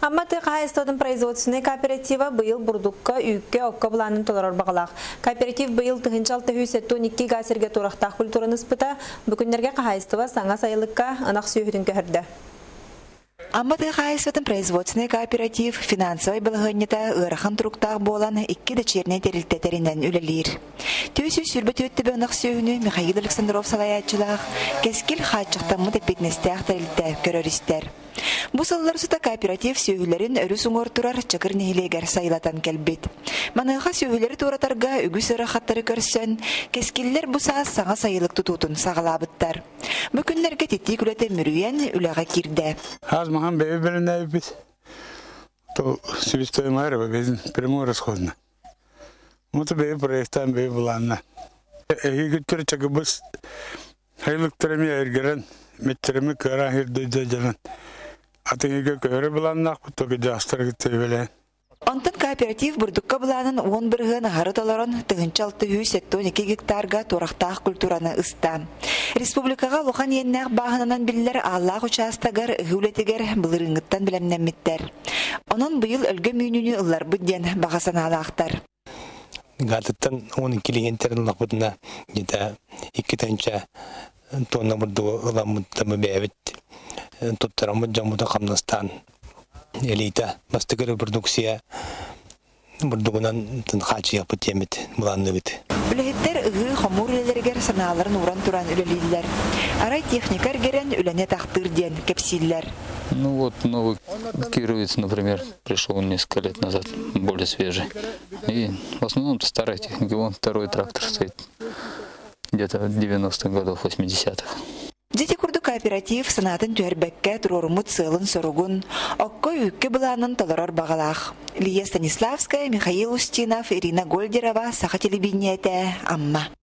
Амматы қайыстадың производственный кооператива бұйыл бұрдыққа үйікке оққа бұланын толарар бағалақ. Кооператив бұйыл тұхынчал түйсетту никки ғасырге тұрақтақ культурын ұспыта, бүкіндерге қайыстыва саңа сайылыққа ынақ сүйхдің көхірді. Амматы қайыстадың производственный кооператив финансовай білғынета ұрахан тұруқтақ болан 2 дочерне терілтетерінен үлелер. Төсі сүрбет өттібі ынақ сүйіні Михаил Александров салаятчылақ кескіл қачықтамы депетнесте ақтарылды көрөрістер. Бұсыллар сұта кооператив сөйілерін өрі сұңыр тұрар чықыр нехилегер сайлатан кәлбет. Маныға сөйілері туратарға үгіс ұры қаттары көрсен, кескілер бұса саңа сайылық тұтутын сағалабыттар. Мүкінлерге тетті күлеті мүрүйен үліға кирді. Аз маған бәйі бірін әйбіт. То себестой майрова безін прямой расходна. Мұты бәйі проекттан бәйі бұланна. Әйі күттірі чақы бұс хайлықтырымы әргерен, меттерімі көрі хирдойда жалан. Атыңыға көрі бұланнақ бұттығы жастыр күтті белен. Онтын кооператив бұрдыққа бұланын 11-ғын ғарыталарын тұғынчалты 112 гектарға торақтақ культураны ұста. Республикаға лоқан еннәқ бағынынан білілер Аллах участагар ғылетігер бұлырыңыттан білемнәмметтер. Onun бұйыл өлгі мүйнүні ұлар бұдден бағасан алақтар. Гатыттан 12 клиенттерін лақпытына геті 2 тәнчә тонна бұрдығы ұламыттамы бәйбіт. Тұттарамы жамыда қамнастан. Элита мастыгыры продукция бұрдығынан қачы япы темет мұланны бит. Үләхеттер ұғы қамур үлелергер саналарын уран туран үлелейлер. Арай техникар керен үлене тақтыр ден кепсиллер. Ну вот новый кировец, например, пришел несколько лет назад, более свежий. И в основном старая техника, вон второй трактор стоит, где-то 90-х годов, 80-х. Дети курду кооператив санатын түрбәккә турорумут сылын соругун, окко үкке бұланын толорор бағалақ. Лия Станиславская, Михаил Устинов, Ирина Гольдерова, Саха телевидениеті, Амма.